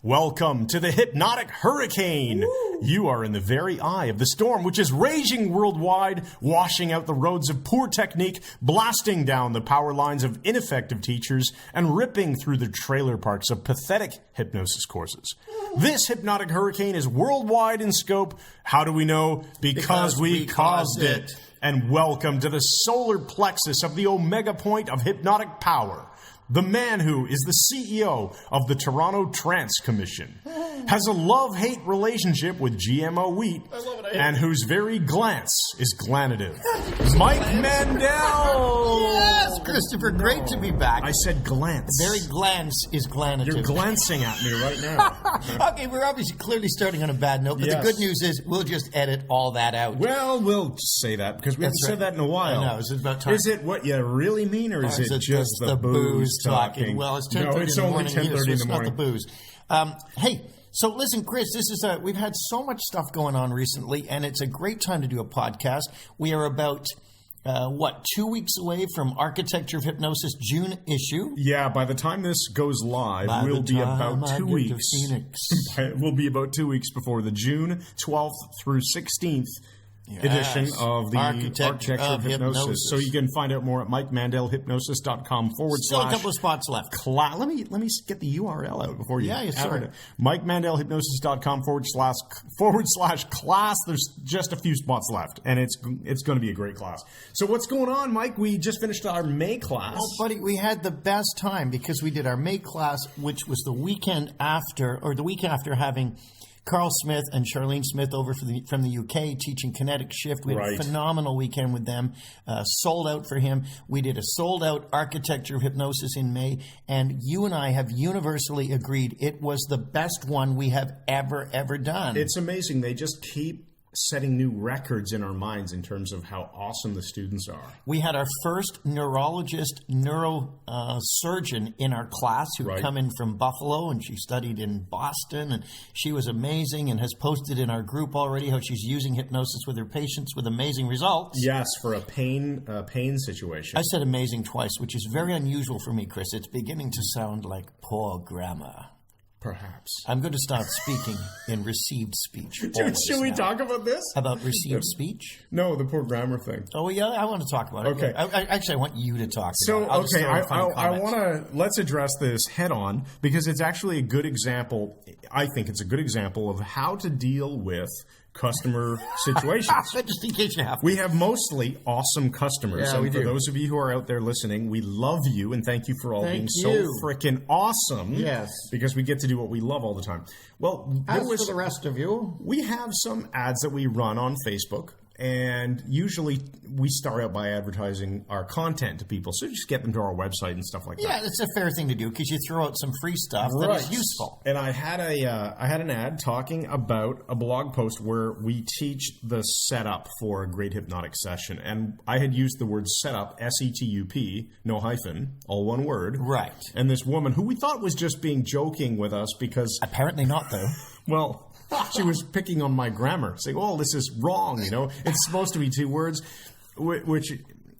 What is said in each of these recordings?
Welcome to the hypnotic hurricane. Woo. You are in the very eye of the storm, which is raging worldwide, washing out the roads of poor technique, blasting down the power lines of ineffective teachers, and ripping through the trailer parks of pathetic hypnosis courses. This hypnotic hurricane is worldwide in scope. How do we know? Because we caused it. And welcome to the solar plexus of the omega point of hypnotic power. The man who is the CEO of the Toronto Trance Commission has a love-hate relationship with GMO wheat and whose very glance is glanative. Mike Mandel! Yes, Christopher, great to be back. I said glance. Very glance is glanative. You're glancing at me right now. Okay, we're obviously clearly starting on a bad note, but yes. The good news is we'll just edit all that out. Well, we'll say that because we haven't said that in a while. I know, is it about time? Is it what you really mean, or is it just the booze talking? Well, it's 10:30 it's in the only morning. 10:30 in the morning. Not the booze. Hey, so listen, Chris, this is we've had so much stuff going on recently, and it's a great time to do a podcast. We are about 2 weeks away from Architecture of Hypnosis June issue. Yeah, by the time this goes live, we'll be about 2 weeks. We'll be about 2 weeks before the June 12th through 16th. Yes. Edition of the Architecture of Hypnosis. So you can find out more at MikeMandelHypnosis.com / Still a couple of spots left. Let me get the URL out before you. Yeah, sorry. MikeMandelHypnosis.com / class. There's just a few spots left, and it's going to be a great class. So what's going on, Mike? We just finished our May class. Oh, buddy, we had the best time because we did our May class, which was the week after having Carl Smith and Charlene Smith over from the UK teaching Kinetic Shift. We had a phenomenal weekend with them, sold out for him. We did a sold-out Architecture of Hypnosis in May, and you and I have universally agreed it was the best one we have ever done. It's amazing. They just keep setting new records in our minds in terms of how awesome the students are. We had our first neurosurgeon in our class who come in from Buffalo, and she studied in Boston, and she was amazing and has posted in our group already how she's using hypnosis with her patients with amazing results. Yes, for a pain situation. I said amazing twice, which is very unusual for me, Chris. It's beginning to sound like poor grammar. Perhaps. I'm going to start speaking in received speech. Should we talk about this? About received speech? No, the poor grammar thing. Oh, yeah, I want to talk about it. Okay. Actually, I want you to talk about it. I want to, let's address this head on because it's actually a good example. I think it's a good example of how to deal with customer situations. Just in case you have to. We have mostly awesome customers. Yeah, and for those of you who are out there listening, we love you and thank you for all being so freaking awesome. Yes. Because we get to do what we love all the time. Well, as for the rest of you, we have some ads that we run on Facebook. And usually we start out by advertising our content to people. So just get them to our website and stuff like that. Yeah, it's a fair thing to do because you throw out some free stuff that is useful. And I had an ad talking about a blog post where we teach the setup for a great hypnotic session. And I had used the word setup, SETUP, no hyphen, all one word. Right. And this woman, who we thought was just being joking with us because... Apparently not, though. Well... She was picking on my grammar, saying, "Oh, this is wrong. It's supposed to be 2 words." Which,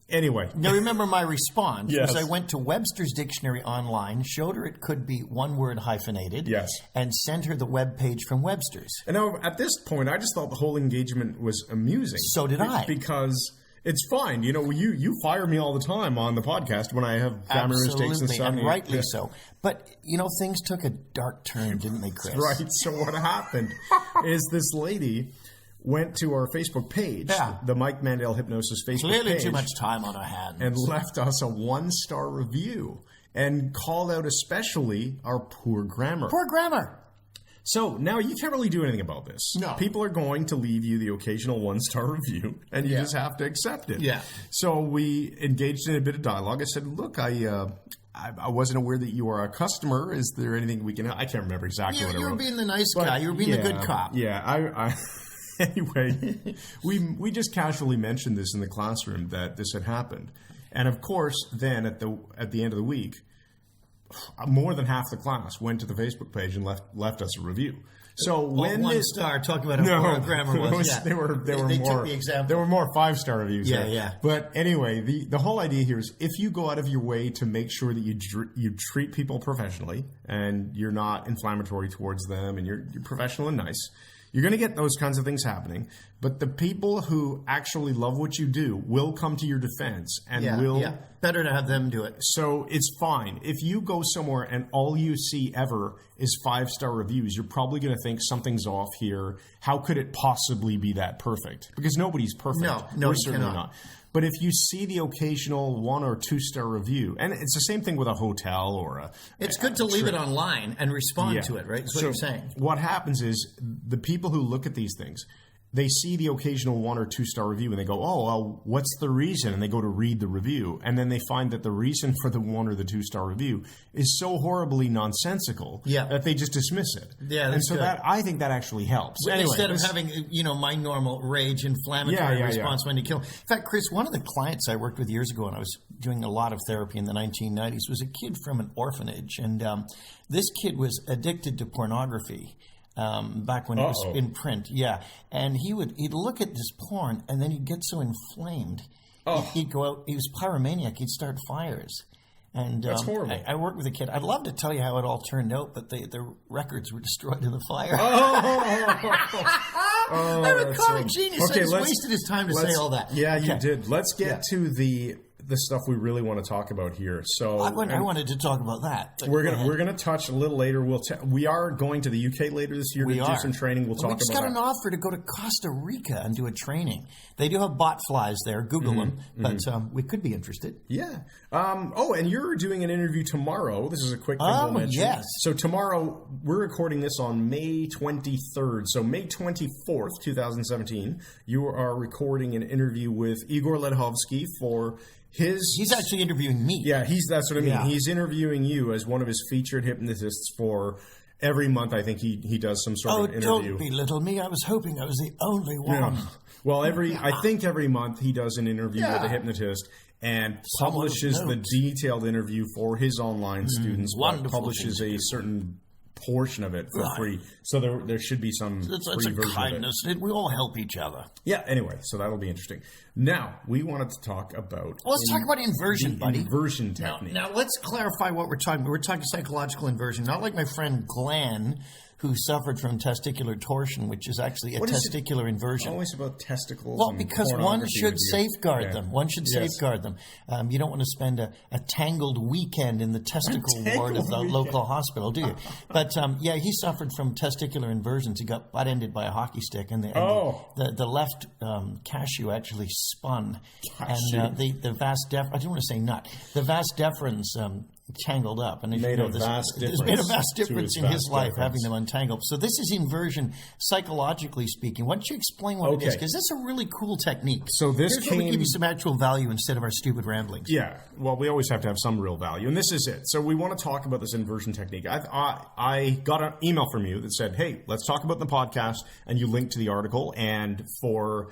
anyway. Now, remember my response Yes. was I went to Webster's Dictionary online, showed her it could be one word hyphenated, yes, and sent her the web page from Webster's. And now, at this point, I just thought the whole engagement was amusing. So did I, because. It's fine. You fire me all the time on the podcast when I have grammar mistakes and stuff. And rightly so. But, things took a dark turn, didn't they, Chris? Right. So what happened is this lady went to our Facebook page, the Mike Mandel Hypnosis Facebook page. Clearly too much time on her hands. And left us a 1-star review and called out especially our poor grammar. Poor grammar. So now you can't really do anything about this. No. People are going to leave you the occasional 1-star review, and you just have to accept it. Yeah. So we engaged in a bit of dialogue. I said, "Look, I wasn't aware that you are a customer. Is there anything we can?" I can't remember exactly what I wrote. You were being the nice guy. You were being the good cop. Yeah. Anyway, we just casually mentioned this in the classroom that this had happened, and of course, then at the end of the week. more than half the class went to the Facebook page and left us a review. So when 1 star talking about how poor our grammar was. Yeah. They were more. Took the example. There were more 5-star reviews. Yeah, there. yeah. But anyway, the whole idea here is if you go out of your way to make sure that you treat people professionally and you're not inflammatory towards them and you're professional and nice, you're going to get those kinds of things happening. But the people who actually love what you do will come to your defense and will... Yeah. Better to have them do it. So it's fine. If you go somewhere and all you see ever is 5-star reviews, you're probably going to think something's off here. How could it possibly be that perfect? Because nobody's perfect. No, we're certainly not. But if you see the occasional 1 or 2-star review, and it's the same thing with a hotel or a... It's good to leave it online and respond to it, right? That's what you're saying. What happens is the people who look at these things, they see the occasional 1 or 2-star review and they go, oh, well, what's the reason? And they go to read the review. And then they find that the reason for the 1 or the 2-star review is so horribly nonsensical that they just dismiss it. Yeah, that's and so good. I think that actually helps. Anyway, instead of having, my normal rage, inflammatory response when you kill. In fact, Chris, one of the clients I worked with years ago when I was doing a lot of therapy in the 1990s was a kid from an orphanage. And this kid was addicted to pornography. Back when it was in print, and he'd look at this porn, and then he'd get so inflamed, he'd go out. He was pyromaniac. He'd start fires, and that's horrible. I worked with a kid. I'd love to tell you how it all turned out, but the records were destroyed in the fire. I'm a comic genius. I just wasted his time to say all that. Yeah, you did. Let's get to the stuff we really want to talk about here. So I wanted to talk about that. We're gonna touch a little later. We are going to the UK later this year to do some training. We'll talk about that. We just got an offer to go to Costa Rica and do a training. They do have bot flies there. Google them. But we could be interested. Yeah. And you're doing an interview tomorrow. This is a quick thing we'll mention. Yes. So tomorrow, we're recording this on May 23rd. So May 24th, 2017, you are recording an interview with Igor Ledhovsky for... He's actually interviewing me. Yeah, that's what I mean. Yeah. He's interviewing you as one of his featured hypnotists for every month. I think he does some sort of interview. Don't belittle me. I was hoping I was the only one. Yeah. Well, I think every month he does an interview with a hypnotist and publishes the detailed interview for his online students. Publishes a certain portion of it for free. So there should be some free version kindness. of it. We all help each other. Yeah, anyway, so that'll be interesting. Now, we wanted to talk about... Well, let's talk about inversion, buddy. Inversion technique. Now, let's clarify what we're talking about. We're talking psychological inversion, not like my friend Glenn, who suffered from testicular torsion, which is actually a testicular inversion. Always about testicles. Well, because one should safeguard them. One should safeguard them. You don't want to spend a tangled weekend in the testicle ward of the local hospital, do you? But he suffered from testicular inversions. He got butt-ended by a hockey stick, and the left cashew actually spun, and the vas deferens. I don't want to say nut. The vas deferens tangled up, and it's made a vast difference in his life having them untangled. So this is inversion, psychologically speaking. Why don't you explain what it is? Because this is a really cool technique. So this Here's where we give you some actual value instead of our stupid ramblings. Yeah, well, we always have to have some real value, and this is it. So we want to talk about this inversion technique. I got an email from you that said, "Hey, let's talk about it in the podcast," and you linked to the article. And for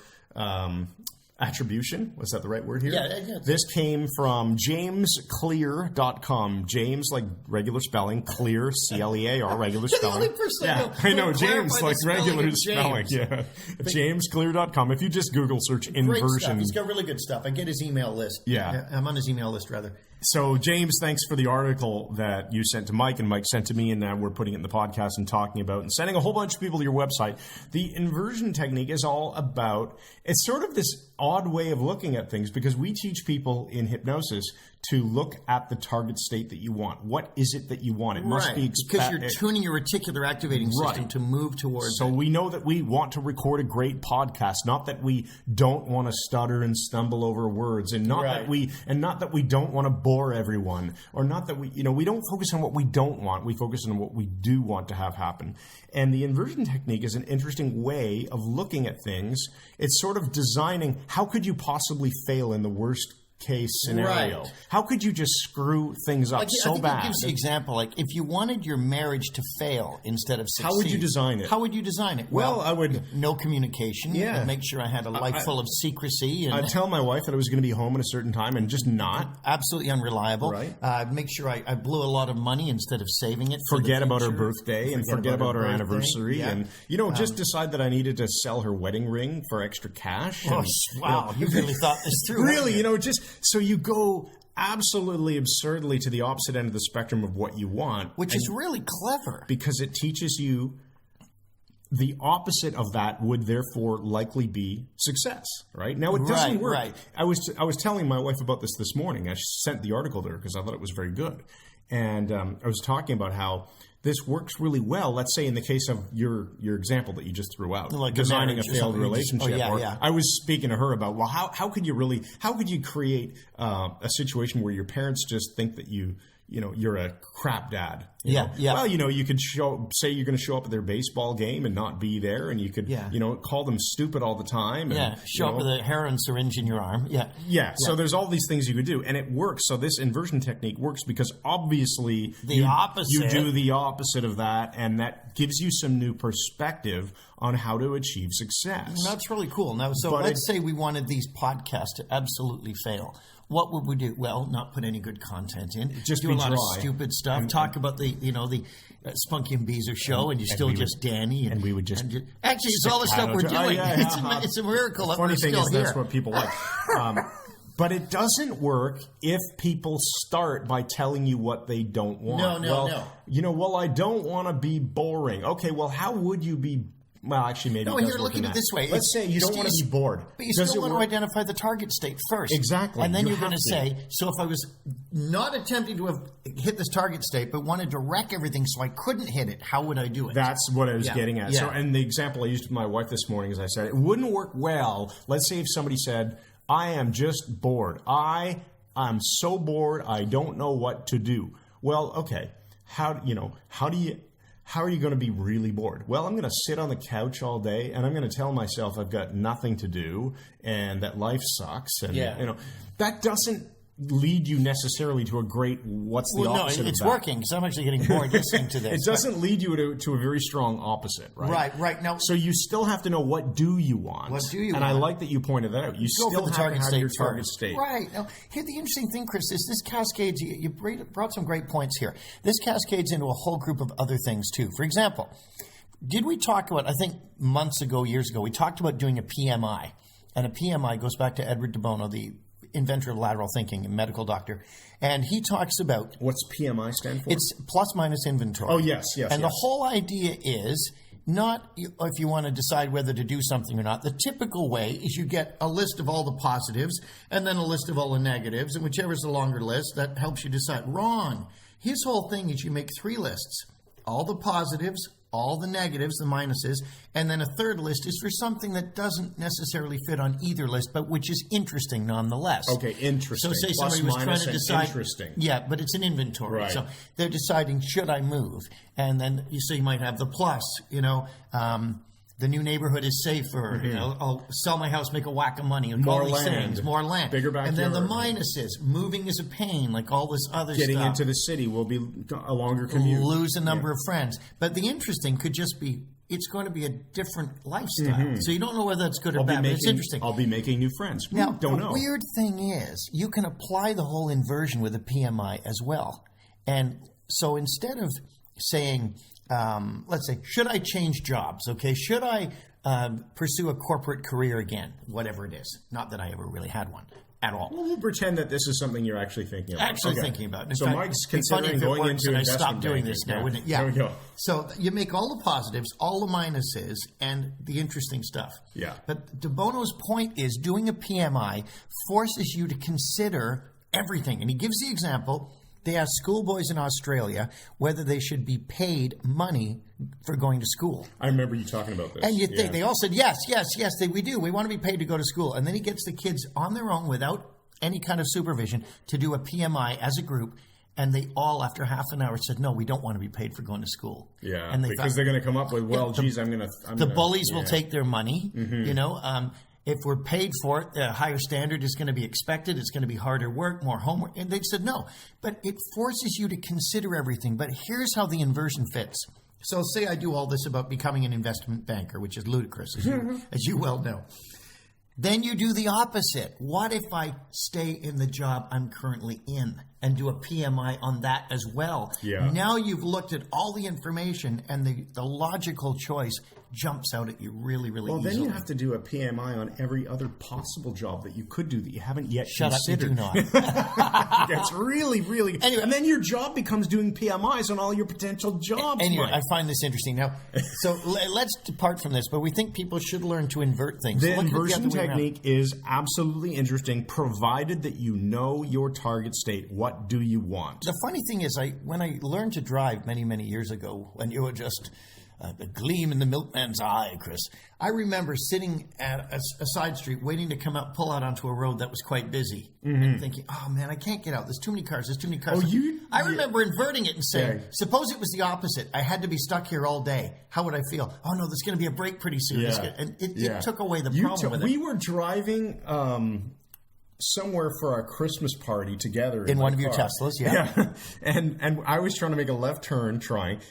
attribution, was that the right word here? Yeah. This came from jamesclear.com. James, like regular spelling, clear, C-L-E-A-R, regular spelling. I know, James, like regular spelling. Yeah. Jamesclear.com. If you just Google search inversion. He's got really good stuff. I get his email list. Yeah. I'm on his email list, rather. So, James, thanks for the article that you sent to Mike, and Mike sent to me, and we're putting it in the podcast and talking about and sending a whole bunch of people to your website. The inversion technique is all about, it's sort of this odd way of looking at things, because we teach people in hypnosis to look at the target state that you want. What is it that you want? It must be because you're tuning your reticular activating system to move towards So we know that we want to record a great podcast, not that we don't want to stutter and stumble over words, and not that we don't want to bore everyone, or not that we don't focus on what we don't want. We focus on what we do want to have happen. And the inversion technique is an interesting way of looking at things. It's sort of designing, how could you possibly fail in the worst case scenario. Right. How could you just screw things up so I think bad? it gives the example, like if you wanted your marriage to fail instead of succeed. How would you design it? How would you design it? Well, I would... No communication. Yeah. I'd make sure I had a life full of secrecy. And I'd tell my wife that I was going to be home at a certain time and just not. Absolutely unreliable. Right. I'd make sure I blew a lot of money instead of saving it. Forget about her birthday and forget about her anniversary. Yeah. And, just decide that I needed to sell her wedding ring for extra cash. Oh, and, wow. You really thought this through. Really, just so you go absolutely absurdly to the opposite end of the spectrum of what you want. Which is really clever. Because it teaches you the opposite of that would therefore likely be success, right? Now, it doesn't work. Right. I was telling my wife about this morning. I sent the article to her because I thought it was very good. And I was talking about how this works really well. Let's say in the case of your example that you just threw out, like designing a failed relationship. Yeah. I was speaking to her about, well, how could you create a situation where your parents just think that you're a crap dad? Yeah. Well, you could say you're going to show up at their baseball game and not be there, and you could, call them stupid all the time. And, show up with a heroin syringe in your arm. Yeah. So there's all these things you could do, and it works. So this inversion technique works because obviously you do the opposite of that, and that gives you some new perspective on how to achieve success. That's really cool. Now, let's say we wanted these podcasts to absolutely fail. What would we do? Well, not put any good content in. Just do a lot of stupid stuff. Talk about the Spunky and Beezer show, and you're still just Danny. And we would just actually, it's all the stuff we're doing. It's a miracle that we're still here. The funny thing is that's what people like. But it doesn't work if people start by telling you what they don't want. No. I don't want to be boring. Okay, well, how would you be? Well, actually, maybe. No, here, look at it this way. Let's say you don't want to be bored. But you still want to identify the target state first. Exactly. And then you're going to say, so if I was not attempting to have hit this target state, but wanted to wreck everything so I couldn't hit it, how would I do it? That's what I was getting at. Yeah. So, and the example I used with my wife this morning is I said, it wouldn't work well. Let's say if somebody said, I am just bored. I'm so bored, I don't know what to do. Well, okay. How are you going to be really bored? Well, I'm going to sit on the couch all day and I'm going to tell myself I've got nothing to do and that life sucks. And, that doesn't lead you necessarily to a great opposite of that? It's working because I'm actually getting bored listening to this. It doesn't lead you to a very strong opposite, right? Right. Now, so you still have to know what do you want. And I like that you pointed that out. You still have to have your target state. Right. Now, here the interesting thing, Chris, is this cascades, you brought some great points here. This cascades into a whole group of other things too. For example, did we talk about, I think years ago, we talked about doing a PMI. And a PMI goes back to Edward de Bono, the inventor of lateral thinking, a medical doctor. And he talks about... What's PMI stand for? It's plus minus inventory. Oh, yes. And the whole idea is not if you want to decide whether to do something or not. The typical way is you get a list of all the positives and then a list of all the negatives, and whichever is the longer list, that helps you decide. Wrong. His whole thing is you make 3 lists. All the positives, all the negatives, the minuses, and then a third list is for something that doesn't necessarily fit on either list, but which is interesting nonetheless. Okay, interesting. So say plus, somebody was trying to decide. Interesting. Yeah, but it's an inventory. Right. So they're deciding, should I move? And then you might have the plus, the new neighborhood is safer. Mm-hmm. I'll sell my house, make a whack of money, and more all these land, things, more land, bigger backyard. And then the minuses, moving is a pain, like all this other Getting stuff. into the city will be a longer commute. Lose a number of friends, but the interesting could just be it's going to be a different lifestyle. Mm-hmm. So you don't know whether that's good or bad. But it's interesting. I'll be making new friends. Now, don't know. The weird thing is, you can apply the whole inversion with a PMI as well, and so instead of saying, let's say, should I change jobs? Okay, should I pursue a corporate career again, whatever it is. Not that I ever really had one at all. Well, we'll pretend that this is something you're actually thinking about. Thinking about. So Mike's considering going into investment I stopped doing this now, wouldn't it? Yeah. There we go. So you make all the positives, all the minuses, and the interesting stuff. Yeah. But De Bono's point is doing a PMI forces you to consider everything. And he gives the example. They asked schoolboys in Australia whether they should be paid money for going to school. I remember you talking about this. And you think they all said, yes, we do. We want to be paid to go to school. And then he gets the kids on their own without any kind of supervision to do a PMI as a group. And they all, after half an hour, said, no, we don't want to be paid for going to school. Yeah, and because they're going to come up with, geez, I'm going to... The bullies will take their money, if we're paid for it, a higher standard is going to be expected. It's going to be harder work, more homework. And they said no. But it forces you to consider everything. But here's how the inversion fits. So say I do all this about becoming an investment banker, which is ludicrous, as you well know. Then you do the opposite. What if I stay in the job I'm currently in and do a PMI on that as well? Yeah. Now you've looked at all the information and the logical choice jumps out at you really, really easily. Well, then you have to do a PMI on every other possible job that you could do that you haven't yet Shut considered. up, you do not. That's really, really... Anyway, and then your job becomes doing PMIs on all your potential jobs. Anyway, Mike. I find this interesting. Now, so let's depart from this, but we think people should learn to invert things. The So inversion technique is absolutely interesting, provided that you know your target state. What do you want? The funny thing is, when I learned to drive many, many years ago, when you were just a gleam in the milkman's eye, Chris, I remember sitting at a side street waiting to pull out onto a road that was quite busy, and thinking, oh man, I can't get out. There's too many cars. I remember inverting it and saying, suppose it was the opposite. I had to be stuck here all day. How would I feel? Oh no, there's going to be a break pretty soon. Yeah. And it took away the problem with it. We were driving... somewhere for our Christmas party together in one of car. your Teslas, yeah. And I was trying to make a left turn,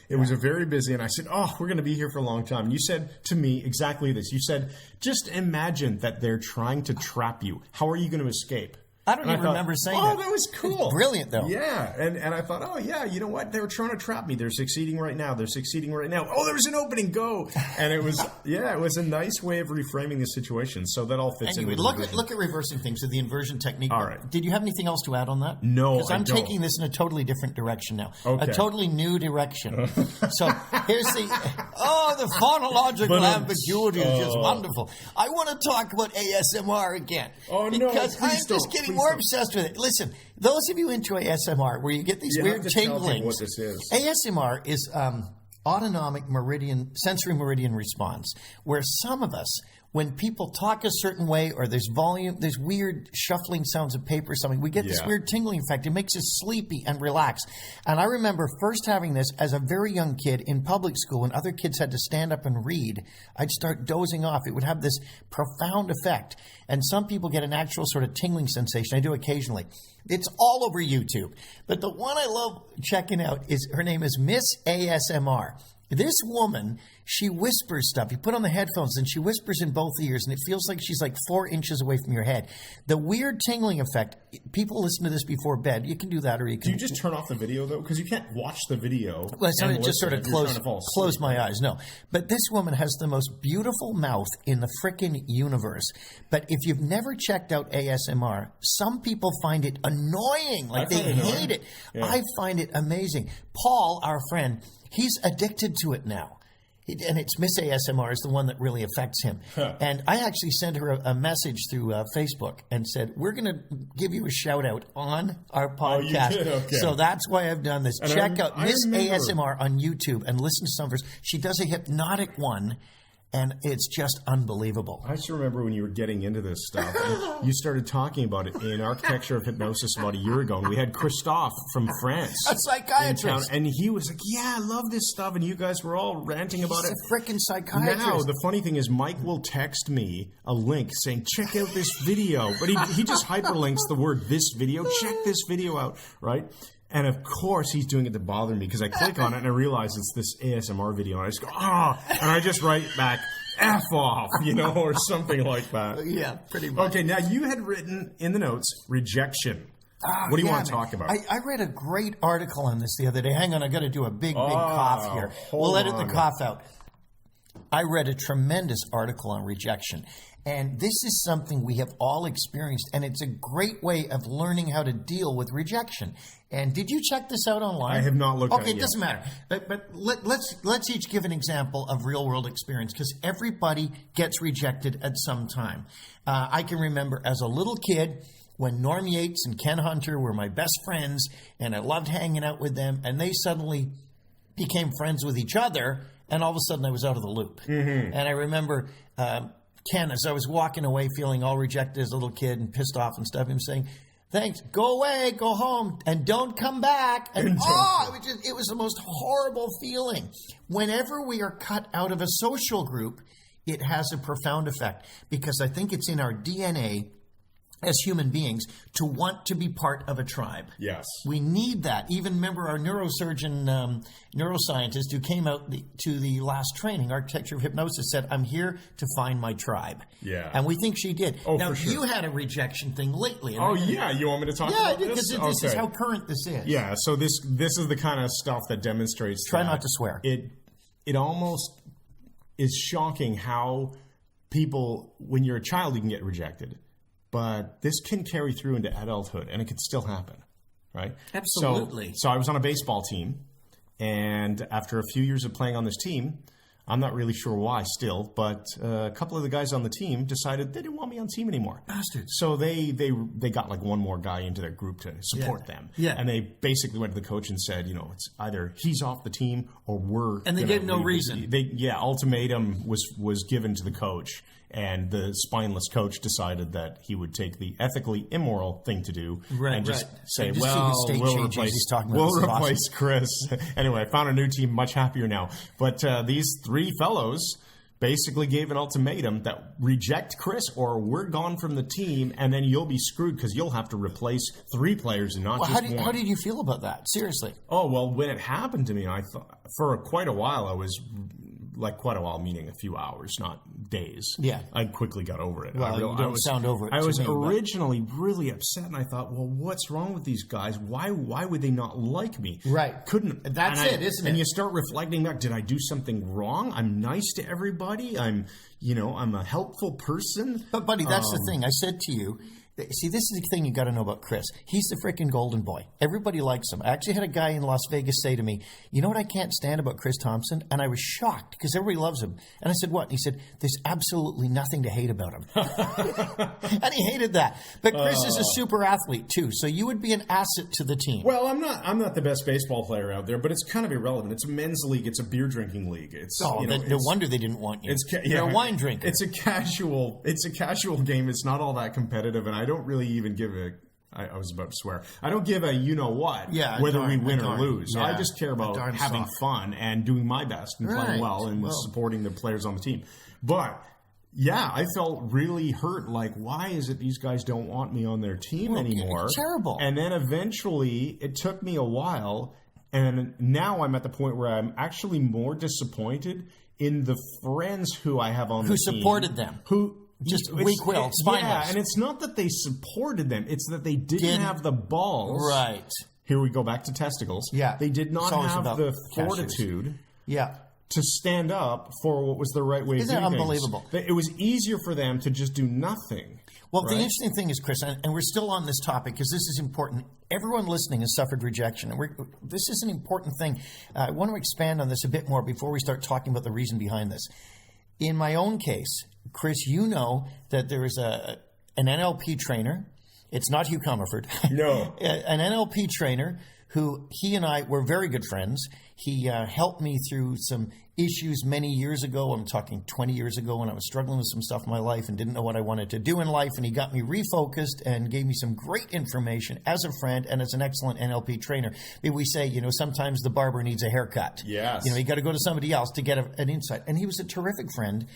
It was a very busy, and I said, "Oh, we're going to be here for a long time." And you said to me exactly this. You said, "Just imagine that they're trying to trap you. How are you going to escape?" I don't even remember saying that. Oh, that was cool. It's brilliant, though. Yeah. And I thought, oh, yeah, you know what? They were trying to trap me. They're succeeding right now. Oh, there was an opening. Go. And it was, it was a nice way of reframing the situation. So that all fits anyway, in. Look at reversing things with the inversion technique. All right. Did you have anything else to add on that? No, because I'm taking this in a totally different direction now. Okay. A totally new direction. So here's the phonological ambiguity is just wonderful. I want to talk about ASMR again. Oh, no. Because I'm just getting more obsessed with it. Listen, those of you into ASMR, where you get these weird tinglings. What this is. ASMR is autonomic sensory meridian response, where some of us, when people talk a certain way or there's volume, there's weird shuffling sounds of paper or something, we get this weird tingling effect. It makes us sleepy and relaxed. And I remember first having this as a very young kid in public school when other kids had to stand up and read. I'd start dozing off. It would have this profound effect. And some people get an actual sort of tingling sensation. I do occasionally. It's all over YouTube. But the one I love checking out her name is Miss ASMR. This woman, she whispers stuff. You put on the headphones and she whispers in both ears, and it feels like she's like 4 inches away from your head. The weird tingling effect, people listen to this before bed. You can do that, or you can... Do you just turn off the video, though? Because you can't watch the video. Well, it's not just sort of close my eyes, no. But this woman has the most beautiful mouth in the frickin' universe. But if you've never checked out ASMR, some people find it annoying. Like they hate it. Yeah. I find it amazing. Paul, our friend... He's addicted to it now. And it's Miss ASMR is the one that really affects him. Huh. And I actually sent her a message through Facebook and said, we're going to give you a shout out on our podcast. Oh, you did? Okay. So that's why I've done this. And Check out Miss ASMR on YouTube and listen to some of hers. She does a hypnotic one. And it's just unbelievable. I just remember when you were getting into this stuff, and you started talking about it in Architecture of Hypnosis about a year ago, and we had Christophe from France. A psychiatrist. And he was like, yeah, I love this stuff, and you guys were all ranting about it. He's a freaking psychiatrist. Now, the funny thing is, Mike will text me a link saying, check out this video. But he just hyperlinks the word this video. Check this video out, right? And of course, he's doing it to bother me because I click on it and I realize it's this ASMR video. And I just go, and I just write back, F off, or something like that. Yeah, pretty much. Okay, now you had written in the notes, rejection. What do you want to talk about? I read a great article on this the other day. Hang on, I got to do a big cough here. We'll edit the cough out. I read a tremendous article on rejection. And this is something we have all experienced, and it's a great way of learning how to deal with rejection. And did you check this out online? I have not looked at it yet. Okay, it doesn't matter. But let's each give an example of real-world experience, because everybody gets rejected at some time. I can remember as a little kid when Norm Yates and Ken Hunter were my best friends, and I loved hanging out with them, and they suddenly became friends with each other, and all of a sudden I was out of the loop. Mm-hmm. And I remember... Ken, as I was walking away feeling all rejected as a little kid and pissed off and stuff, him saying, thanks, go away, go home, and don't come back. And it was the most horrible feeling. Whenever we are cut out of a social group, it has a profound effect, because I think it's in our DNA as human beings to want to be part of a tribe. Yes. We need that. Even remember our neurosurgeon, neuroscientist who came out to the last training, Architecture of Hypnosis, said, I'm here to find my tribe. Yeah. And we think she did. Oh, now, for sure. you had a rejection thing lately. Oh, yeah. You want me to talk about this? Yeah, because this is how current this is. Yeah, so this is the kind of stuff that demonstrates Try not to swear. It almost is shocking how people, when you're a child, you can get rejected. But this can carry through into adulthood, and it could still happen, right? Absolutely. So I was on a baseball team, and after a few years of playing on this team, I'm not really sure why still, but a couple of the guys on the team decided they didn't want me on the team anymore. Bastards. So they got like one more guy into their group to support them. Yeah. And they basically went to the coach and said, it's either he's off the team or we're... And they gave no reason. Ultimatum was given to the coach. And the spineless coach decided that he would take the ethically immoral thing to do and just say, we'll replace Chris. Anyway, I found a new team, much happier now. But these three fellows basically gave an ultimatum that reject Chris or we're gone from the team, and then you'll be screwed because you'll have to replace three players and not just one. How did you feel about that? Seriously? Oh, well, when it happened to me, I thought for quite a while I was... Like quite a while, meaning a few hours, not days. Yeah. I quickly got over it. Well, you don't sound over it. I was originally really upset, and I thought, well, what's wrong with these guys? Why would they not like me? Right. That's it, isn't it? And you start reflecting back, did I do something wrong? I'm nice to everybody. I'm a helpful person. But, buddy, that's the thing. I said to you, see, this is the thing you got to know about Chris. He's the freaking golden boy. Everybody likes him. I actually had a guy in Las Vegas say to me, you know what I can't stand about Chris Thompson? And I was shocked because everybody loves him. And I said, what? And he said, there's absolutely nothing to hate about him. And he hated that. But Chris is a super athlete too. So you would be an asset to the team. Well, I'm not the best baseball player out there, but it's kind of irrelevant. It's a men's league. It's a beer drinking league. No wonder they didn't want you. You're a wine drinker. It's a casual game. It's not all that competitive, and I don't really even give I was about to swear. I don't give a whether we win or lose. Yeah, I just care about having fun and doing my best and playing well and supporting the players on the team. But yeah, I felt really hurt. Like, why is it these guys don't want me on their team anymore? It's terrible. And then eventually, it took me a while, and now I'm at the point where I'm actually more disappointed in the friends who I have on the team. Who supported them. Just weak-willed, spineless. Yeah, and it's not that they supported them. It's that they didn't have the balls. Right. Here we go back to testicles. Yeah. They did not have the fortitude to stand up for what was the right way to do things. Isn't that unbelievable? It was easier for them to just do nothing. Well, the interesting thing is, Chris, and we're still on this topic because this is important. Everyone listening has suffered rejection. And this is an important thing. I want to expand on this a bit more before we start talking about the reason behind this. In my own case, Chris, you know that there is an NLP trainer. It's not Hugh Comerford. No. An NLP trainer who he and I were very good friends. He helped me through some issues many years ago. I'm talking 20 years ago when I was struggling with some stuff in my life and didn't know what I wanted to do in life. And he got me refocused and gave me some great information as a friend and as an excellent NLP trainer. We say, sometimes the barber needs a haircut. Yes. You got to go to somebody else to get an insight. And he was a terrific friend.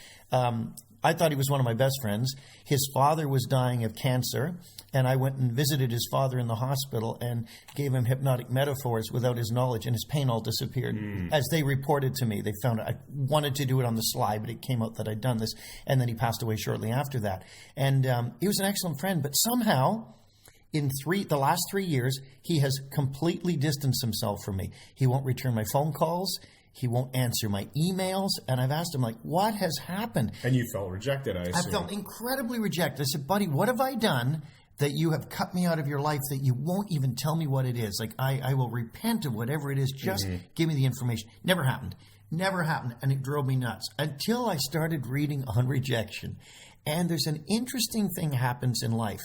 I thought he was one of my best friends. His father was dying of cancer, and I went and visited his father in the hospital and gave him hypnotic metaphors without his knowledge, and his pain all disappeared. As they reported to me, they found I wanted to do it on the sly, but it came out that I'd done this, and then he passed away shortly after that. And he was an excellent friend, but somehow in the last 3 years, he has completely distanced himself from me. He won't return my phone calls. He won't answer my emails. And I've asked him, what has happened? And you felt rejected, I assume. I felt incredibly rejected. I said, buddy, what have I done that you have cut me out of your life that you won't even tell me what it is? I will repent of whatever it is. Just give me the information. Never happened. Never happened. And it drove me nuts until I started reading on rejection. And there's an interesting thing happens in life.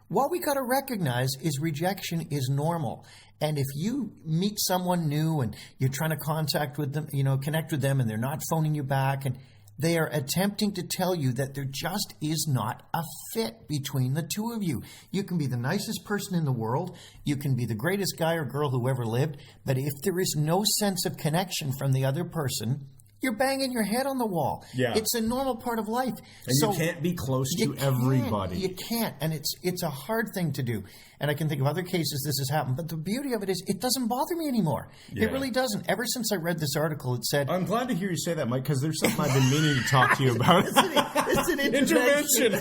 What we got to recognize is rejection is normal. And if you meet someone new and you're trying to connect with them and they're not phoning you back and they are attempting to tell you that there just is not a fit between the two of you. You can be the nicest person in the world. You can be the greatest guy or girl who ever lived. But if there is no sense of connection from the other person, you're banging your head on the wall. Yeah. It's a normal part of life. And so you can't be close to everybody. You can't. And it's a hard thing to do. And I can think of other cases this has happened. But the beauty of it is it doesn't bother me anymore. Yeah. It really doesn't. Ever since I read this article, it said... I'm glad to hear you say that, Mike, because there's something I've been meaning to talk to you about. It's an intervention.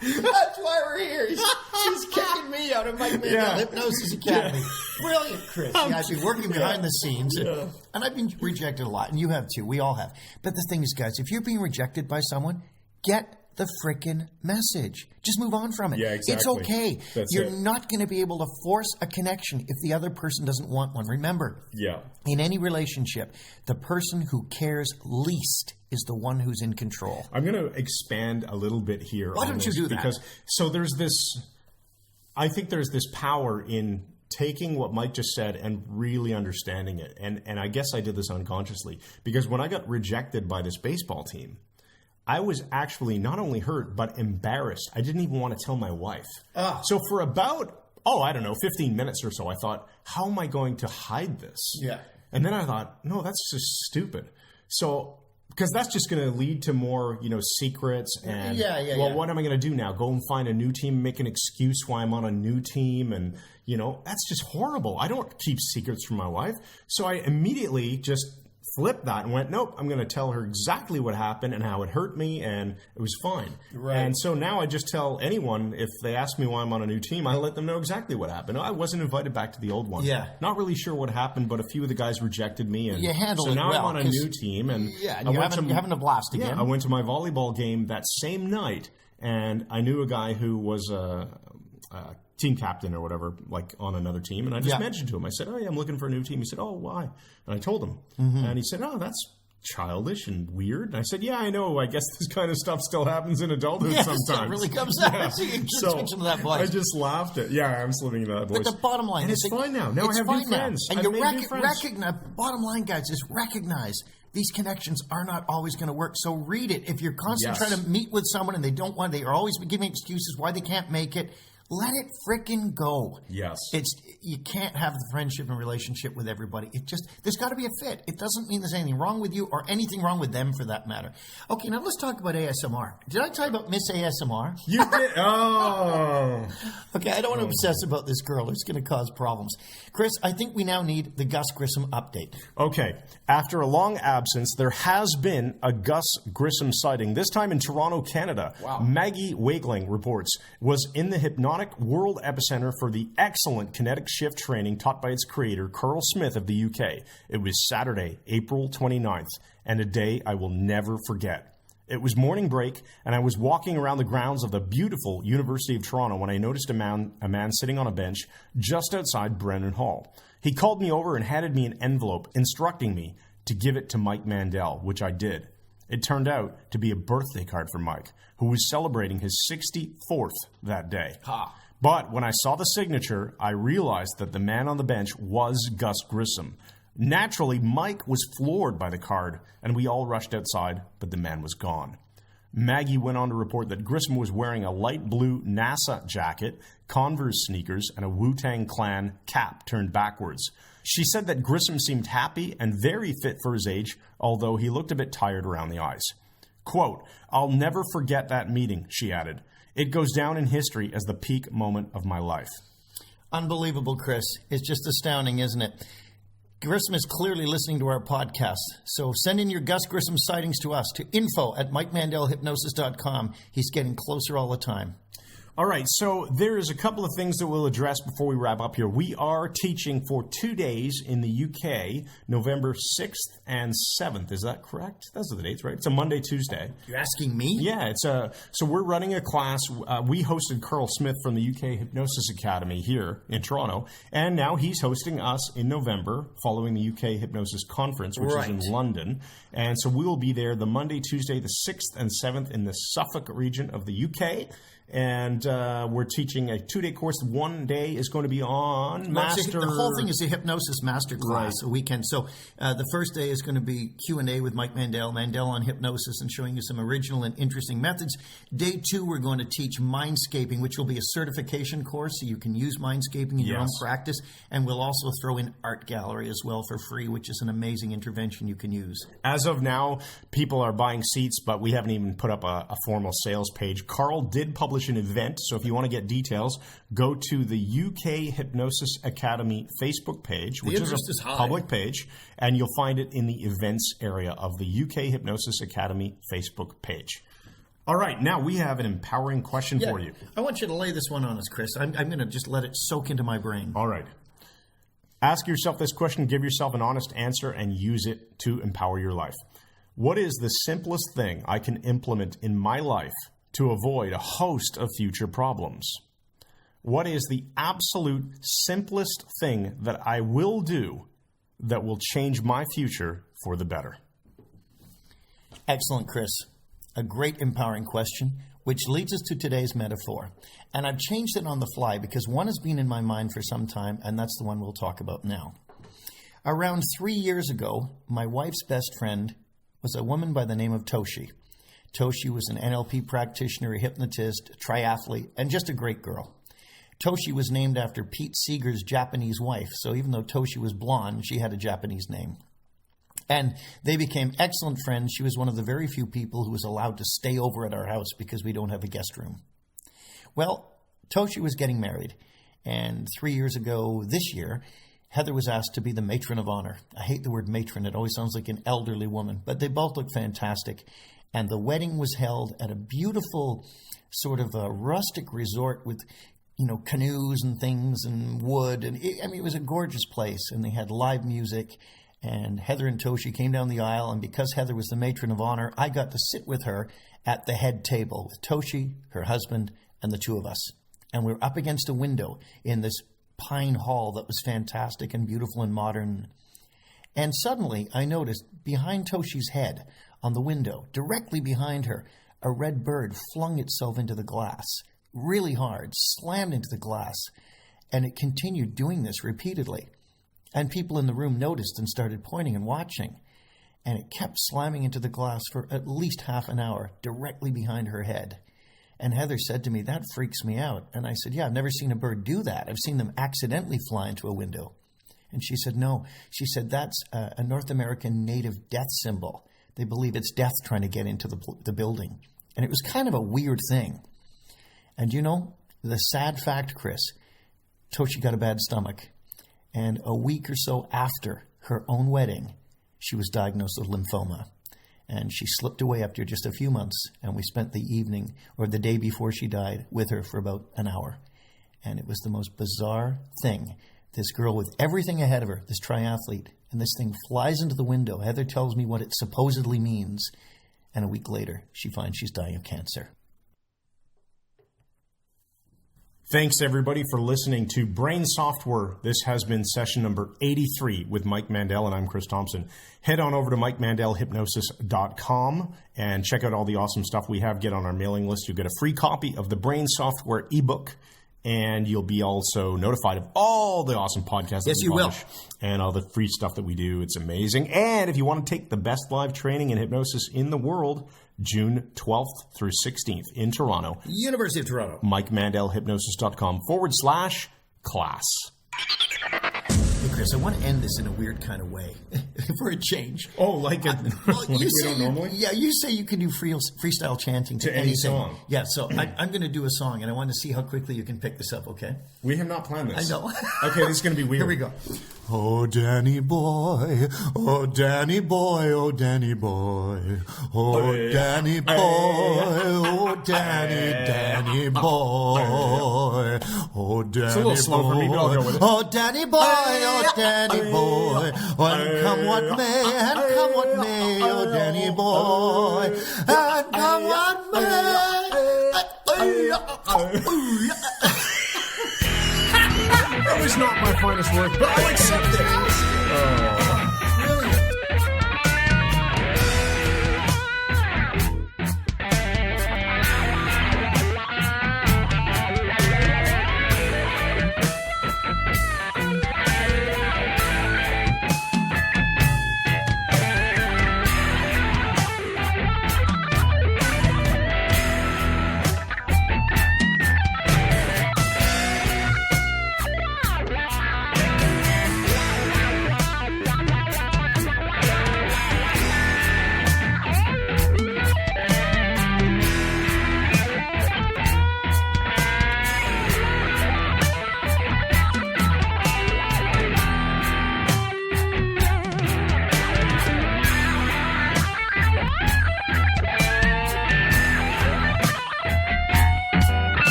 That's why we're here. She's kicking me out of Mike Mandel Hypnosis Academy. Brilliant, Chris. I've been working behind the scenes, and I've been rejected a lot, and you have too. We all have. But the thing is, guys, if you're being rejected by someone, get the frickin' message. Just move on from it. Yeah, exactly. It's okay. You're not going to be able to force a connection if the other person doesn't want one. Remember, in any relationship, the person who cares least is the one who's in control. I'm going to expand a little bit here. Why don't you do that? Because I think there's this power in taking what Mike just said and really understanding it. And I guess I did this unconsciously because when I got rejected by this baseball team, I was actually not only hurt, but embarrassed. I didn't even want to tell my wife. So for about, 15 minutes or so, I thought, how am I going to hide this? Yeah. And then I thought, no, that's just stupid. So, because that's just going to lead to more, secrets and, what am I going to do now? Go and find a new team, make an excuse why I'm on a new team. And, that's just horrible. I don't keep secrets from my wife. So I immediately just flipped that and went, nope, I'm going to tell her exactly what happened and how it hurt me, and it was fine. Right. And so now I just tell anyone, if they ask me why I'm on a new team, I let them know exactly what happened. I wasn't invited back to the old one. Yeah. Not really sure what happened, but a few of the guys rejected me. And you handled so it now well, I'm on a new team. And you're having a blast again. Yeah, I went to my volleyball game that same night, and I knew a guy who was a team captain or whatever, like on another team. And I just mentioned to him, I said, I'm looking for a new team. He said, why? And I told him. And he said, that's childish and weird. And I said, I know. I guess this kind of stuff still happens in adulthood sometimes. It really comes out. So you switch into that voice. I just laughed at I'm slipping into that voice. But the bottom line is... it's fine now. Now I have new friends. And you recognize... Bottom line, guys, is recognize these connections are not always going to work. So read it. If you're constantly trying to meet with someone and they are always giving excuses why they can't make it, let it frickin' go. Yes. You can't have the friendship and relationship with everybody. There's got to be a fit. It doesn't mean there's anything wrong with you or anything wrong with them for that matter. Okay, now let's talk about ASMR. Did I tell you about Miss ASMR? You did? Oh. Okay, I don't want to obsess about this girl. It's going to cause problems. Chris, I think we now need the Gus Grissom update. Okay. After a long absence, there has been a Gus Grissom sighting, this time in Toronto, Canada. Wow. Maggie Wakeling reports was in the hypnotic world epicenter for the excellent kinetic shift training taught by its creator, Carl Smith of the UK. It was Saturday, April 29th, and a day I will never forget. It was morning break, and I was walking around the grounds of the beautiful University of Toronto when I noticed a man sitting on a bench just outside Brennan Hall. He called me over and handed me an envelope instructing me to give it to Mike Mandel, which I did. It turned out to be a birthday card for Mike, who was celebrating his 64th that day. But when I saw the signature, I realized that the man on the bench was Gus Grissom. Naturally, Mike was floored by the card, and we all rushed outside, but the man was gone. Maggie went on to report that Grissom was wearing a light blue NASA jacket, Converse sneakers, and a Wu-Tang Clan cap turned backwards. She said that Grissom seemed happy and very fit for his age, although he looked a bit tired around the eyes. Quote, "I'll never forget that meeting," she added. "It goes down in history as the peak moment of my life." Unbelievable, Chris. It's just astounding, isn't it? Grissom is clearly listening to our podcast, so send in your Gus Grissom sightings to us, to info@MikeMandelHypnosis.com. He's getting closer all the time. All right, so there is a couple of things that we'll address before we wrap up here. We are teaching for 2 days in the UK, November 6th and 7th. Is that correct? Those are the dates, right? It's a Monday, Tuesday. You're asking me? Yeah, so we're running a class. We hosted Carl Smith from the UK Hypnosis Academy here in Toronto, and now he's hosting us in November following the UK Hypnosis Conference, which is in London. And so we will be there the Monday, Tuesday, the 6th and 7th in the Suffolk region of the UK. And we're teaching a 2-day course. 1 day is going to be on Master. The whole thing is a hypnosis master class, a weekend. So the first day is going to be Q&A with Mike Mandel on hypnosis and showing you some original and interesting methods. Day 2, we're going to teach mindscaping, which will be a certification course, so you can use mindscaping in your own practice. And we'll also throw in art gallery as well for free, which is an amazing intervention you can use. As of now, people are buying seats, but we haven't even put up a formal sales page. Carl did publish an event, so if you want to get details, go to the UK Hypnosis Academy Facebook page, which is a public page, and you'll find it in the events area of the UK Hypnosis Academy Facebook page. All right, now we have an empowering question for you. I want you to lay this one on us, Chris. I'm going to just let it soak into my brain. All right. Ask yourself this question, give yourself an honest answer, and use it to empower your life. What is the simplest thing I can implement in my life to avoid a host of future problems? What is the absolute simplest thing that I will do that will change my future for the better? Excellent, Chris. A great empowering question, which leads us to today's metaphor. And I've changed it on the fly because one has been in my mind for some time, and that's the one we'll talk about now. Around 3 years ago, my wife's best friend was a woman by the name of Toshi. Toshi was an NLP practitioner, a hypnotist, a triathlete, and just a great girl. Toshi was named after Pete Seeger's Japanese wife, so even though Toshi was blonde, she had a Japanese name. And they became excellent friends. She was one of the very few people who was allowed to stay over at our house because we don't have a guest room. Well, Toshi was getting married, and 3 years ago this year, Heather was asked to be the matron of honor. I hate the word matron. It always sounds like an elderly woman, but they both look fantastic. And the wedding was held at a beautiful sort of a rustic resort with, canoes and things and wood. And it was a gorgeous place. And they had live music. And Heather and Toshi came down the aisle. And because Heather was the matron of honor, I got to sit with her at the head table with Toshi, her husband, and the two of us. And we were up against a window in this pine hall that was fantastic and beautiful and modern. And suddenly I noticed behind Toshi's head, on the window, directly behind her, a red bird flung itself into the glass, really hard, slammed into the glass, and it continued doing this repeatedly. And people in the room noticed and started pointing and watching, and it kept slamming into the glass for at least half an hour, directly behind her head. And Heather said to me, "That freaks me out." And I said, "Yeah, I've never seen a bird do that. I've seen them accidentally fly into a window." And she said, "No." She said, "That's a North American native death symbol. They believe it's death trying to get into the building." And it was kind of a weird thing. And the sad fact, Chris, Toshi got a bad stomach. And a week or so after her own wedding, she was diagnosed with lymphoma. And she slipped away after just a few months. And we spent the evening, or the day before she died, with her for about an hour. And it was the most bizarre thing. This girl with everything ahead of her, this triathlete, and this thing flies into the window. Heather tells me what it supposedly means. And a week later, she finds she's dying of cancer. Thanks, everybody, for listening to Brain Software. This has been session number 83 with Mike Mandel, and I'm Chris Thompson. Head on over to MikeMandelHypnosis.com and check out all the awesome stuff we have. Get on our mailing list. You'll get a free copy of the Brain Software ebook, and you'll be also notified of all the awesome podcasts that we publish and all the free stuff that we do. It's amazing. And if you want to take the best live training in hypnosis in the world, June 12th through 16th in Toronto. University of Toronto. MikeMandelHypnosis.com/class. Hey, Chris, I want to end this in a weird kind of way for a change. Oh, like we don't normally? Yeah, you say you can do freestyle chanting to any song. Yeah, so I'm going to do a song, and I want to see how quickly you can pick this up, okay? We have not planned this. I know. Okay, this is going to be weird. Here we go. Oh, Danny boy, oh, Danny boy, oh, Danny boy, oh, Danny boy, oh, Danny boy, oh, Danny it's a little slow for me, but I'll go with it. Oh, Danny boy, oh, Danny boy, and come what may, oh, Danny boy, and come what may. That was not my finest work, but I'll accept it.